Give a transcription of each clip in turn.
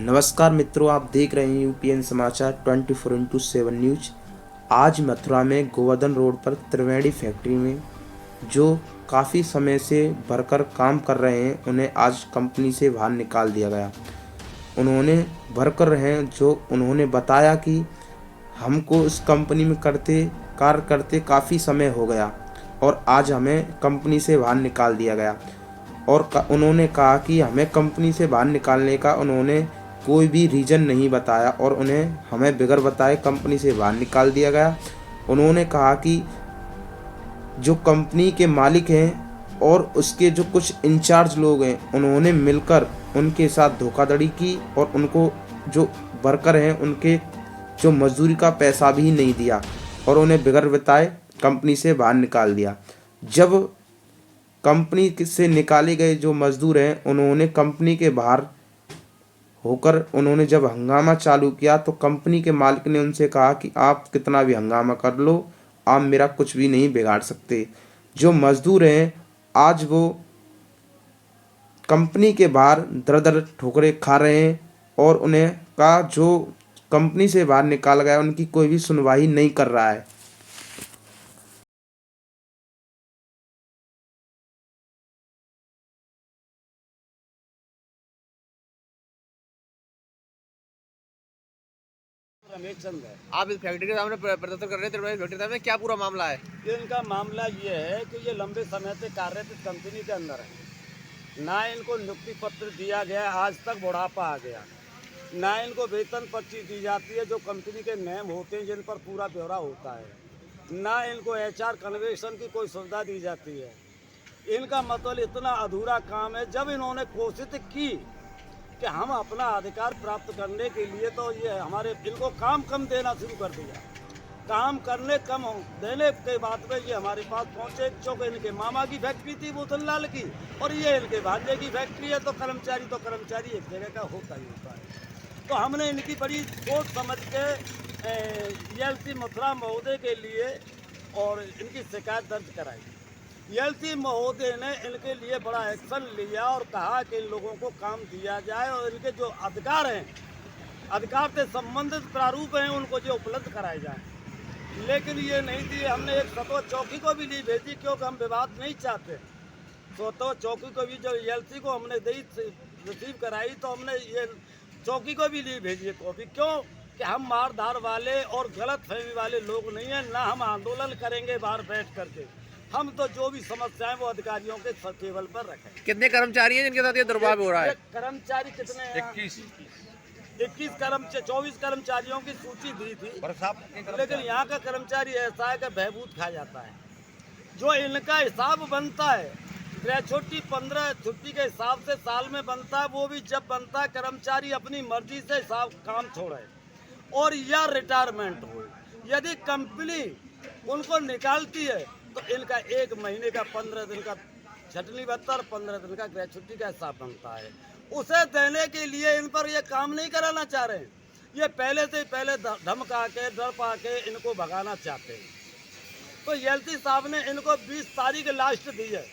नमस्कार मित्रों, आप देख रहे हैं यूपीएन समाचार 24x7 न्यूज। आज मथुरा में गोवर्धन रोड पर त्रिवेणी फैक्ट्री में जो काफ़ी समय से वर्कर काम कर रहे हैं, उन्हें आज कंपनी से बाहर निकाल दिया गया। उन्होंने वर्कर हैं जो उन्होंने बताया कि हमको इस कंपनी में कार्य करते काफ़ी समय हो गया और आज हमें कंपनी से बाहर निकाल दिया गया। और उन्होंने कहा कि हमें कंपनी से बाहर निकालने का उन्होंने कोई भी रीज़न नहीं बताया और उन्हें हमें बगैर बताए कंपनी से बाहर निकाल दिया गया। उन्होंने कहा कि जो कंपनी के मालिक हैं और उसके जो कुछ इंचार्ज लोग हैं, उन्होंने मिलकर उनके साथ धोखाधड़ी की और उनको जो वर्कर हैं उनके जो मजदूरी का पैसा भी नहीं दिया और उन्हें बगैर बताए कंपनी से बाहर निकाल दिया। जब कंपनी से निकाले गए जो मजदूर हैं, उन्होंने कंपनी के बाहर होकर उन्होंने जब हंगामा चालू किया तो कंपनी के मालिक ने उनसे कहा कि आप कितना भी हंगामा कर लो, आप मेरा कुछ भी नहीं बिगाड़ सकते। जो मजदूर हैं आज वो कंपनी के बाहर दर-दर ठोकरें खा रहे हैं और उन्हें का जो कंपनी से बाहर निकाला गया उनकी कोई भी सुनवाई नहीं कर रहा है। रमेश चंद है। आप इस फैक्ट्री के सामने प्रदर्शन कर रहे थे, फैक्ट्री के सामने क्या पूरा मामला है? ये इनका मामला ये है कि ये लंबे समय से कार्यरत इस कंपनी के अंदर है। ना इनको नियुक्ति पत्र दिया गया, आज तक बुढ़ापा आ गया। ना इनको वेतन पर्ची दी जाती है जो कंपनी के नियम होते हैं जिन पर पूरा ब्यौरा होता है। ना इनको HR कन्वेंशन की कोई सुविधा दी जाती है। इनका मतलब इतना अधूरा काम है। जब इन्होंने कोशिश की कि हम अपना अधिकार प्राप्त करने के लिए, तो ये हमारे इनको काम कम देना शुरू कर दिया। काम करने कम देने के बाद में ये हमारे पास पहुंचे। चूँकि इनके मामा की फैक्ट्री थी भूतनलाल की और ये इनके भांजे की फैक्ट्री है, तो कर्मचारी एक जगह का होता ही होता है। तो हमने इनकी बड़ी सोच समझ के ELC मथुरा महोदय के लिए और इनकी शिकायत दर्ज कराई। ELC महोदय ने इनके लिए बड़ा एक्शन लिया और कहा कि इन लोगों को काम दिया जाए और इनके जो अधिकार हैं, अधिकार से संबंधित प्रारूप हैं, उनको जो उपलब्ध कराए जाएं। लेकिन ये नहीं दिए। हमने एक सतवा चौकी को भी ली भेजी, क्योंकि हम विवाद नहीं चाहते। सतवा चौकी को भी जो ELC को हमने रिसीव कराई, तो हमने ये चौकी को भी ली भेजी कॉपी। क्यों कि हम मार धार वाले और गलत फहमी वाले लोग नहीं हैं। ना हम आंदोलन करेंगे बाहर बैठ करके। हम तो जो भी समस्याएं वो अधिकारियों के टेबल पर रखें। कितने कर्मचारी हैं जिनके साथ ये दुर्भाव हो रहा है? कर्मचारी कितने हैं? 21 कर्मचारी, 24 कर्मचारियों की सूची दी थी। लेकिन यहाँ का कर्मचारी ऐसा है कि बहबूद खा जाता है। जो इनका हिसाब बनता है, ग्रेचुटी 15 छुट्टी के हिसाब से साल में बनता है, वो भी जब बनता है कर्मचारी अपनी मर्जी से हिसाब काम छोड़े और या रिटायरमेंट हो। यदि कंपनी उनको निकालती है तो इनका 1 महीने का 15 दिन का छटनी भत्ता और 15 दिन का ग्रेचुटी का हिसाब बनता है। उसे देने के लिए इन पर ये काम नहीं कराना चाह रहे हैं। ये पहले से पहले धमका के डर पा के इनको भगाना चाहते हैं। तो ELC साहब ने इनको 20 तारीख लास्ट दी है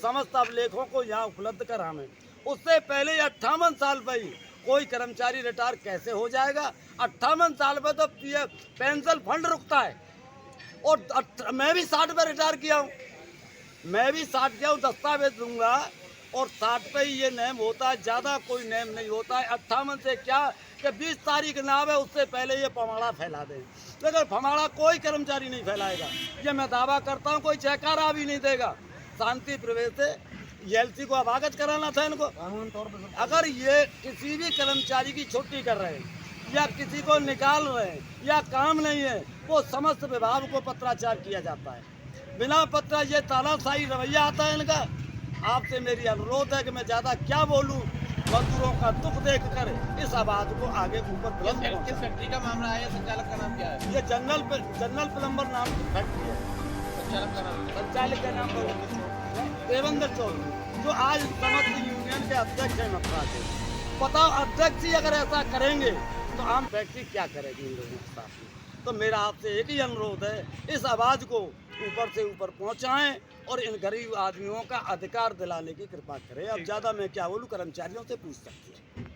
समस्त अभिलेखों को यहाँ उपलब्ध कराने। उससे पहले 58 साल पर ही कोई कर्मचारी रिटायर कैसे हो जाएगा? 58 साल पर तो पेंशन फंड रुकता है। और मैं भी 60 पे रिटायर किया हूँ। मैं भी 60 किया हूँ, दस्तावेज दूंगा। और 60 पे ही ये नेम होता है, ज़्यादा कोई नेम नहीं होता है। 58 से क्या कि 20 तारीख ना आवे उससे पहले ये पमाड़ा फैला दें। लेकिन पमाड़ा कोई कर्मचारी नहीं फैलाएगा, ये मैं दावा करता हूँ। कोई जयकारा भी नहीं देगा। शांति प्रवेश से ELC को अवगत कराना था इनको। अगर ये किसी भी कर्मचारी की छुट्टी कर रहे हैं या किसी को निकाल रहे हैं या काम नहीं है, वो समस्त विभाग को पत्राचार किया जाता है। बिना पत्र ये तानाशाही रवैया आता है इनका। आपसे मेरी अनुरोध है कि मैं ज़्यादा क्या बोलूं, मजदूरों का दुख देखकर इस आवाज़ को आगे ऊपर बुलंद करूं। किस फैक्ट्री का मामला है? संचालक का नाम क्या है? ये जनरल प्लम्बर नाम की फैक्ट्री है। संचालक का नाम देवेंद्र चौधरी, जो आज समस्त यूनियन के अध्यक्ष हैं मथुरा के। बताओ, अध्यक्ष ही अगर ऐसा करेंगे तो आम फैक्ट्री क्या करेगी इन लोगों के साथ? तो मेरा आपसे एक ही अनुरोध है, इस आवाज़ को ऊपर से ऊपर पहुंचाएं और इन गरीब आदमियों का अधिकार दिलाने की कृपा करें। अब ज़्यादा मैं क्या बोलूं, कर्मचारियों से पूछ सकते हैं।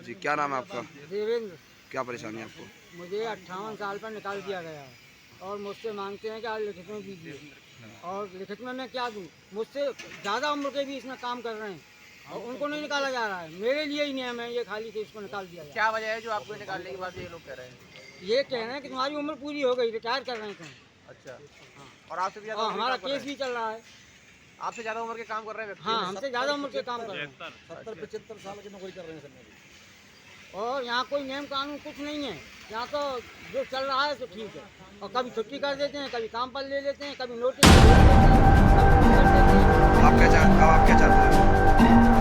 जी, क्या नाम है आपका? देवेंद्र। क्या परेशानी है आपको? मुझे 58 साल पर निकाल दिया गया है और मुझसे मांगते हैं कि आप लिखित में दीजिए, और लिखित में मैं क्या दूँ? मुझसे ज़्यादा उम्र के भी इसमें काम कर रहे हैं और उनको नहीं निकाला जा रहा है। मेरे लिए ही नियम है ये खाली कि इसको निकाल दिया जाए। क्या वजह है जो आपको निकालने के बाद ये लोग कह रहे हैं? ये कह रहे हैं कि तुम्हारी उम्र पूरी हो गई, रिटायर कर रहे हैं तुम। अच्छा, और आपसे भी ज्यादा और उम्र के हमारा काम कर रहे केस भी चल रहा है। हैं? आपसे ज्यादा उम्र के काम कर रहे हैं व्यक्ति? हाँ, हमसे ज़्यादा उम्र के काम कर रहे हैं 70-75 साल की नौकरी कर रहे हैं सर। और यहाँ कोई नियम कानून कुछ नहीं है। यहाँ तो जो चल रहा है तो ठीक है, और कभी छुट्टी कर देते हैं, कभी काम पर ले लेते हैं, कभी नोटिस कर देते हैं, कभी कुछ कर देते हैं। आप क्या चाहते हैं?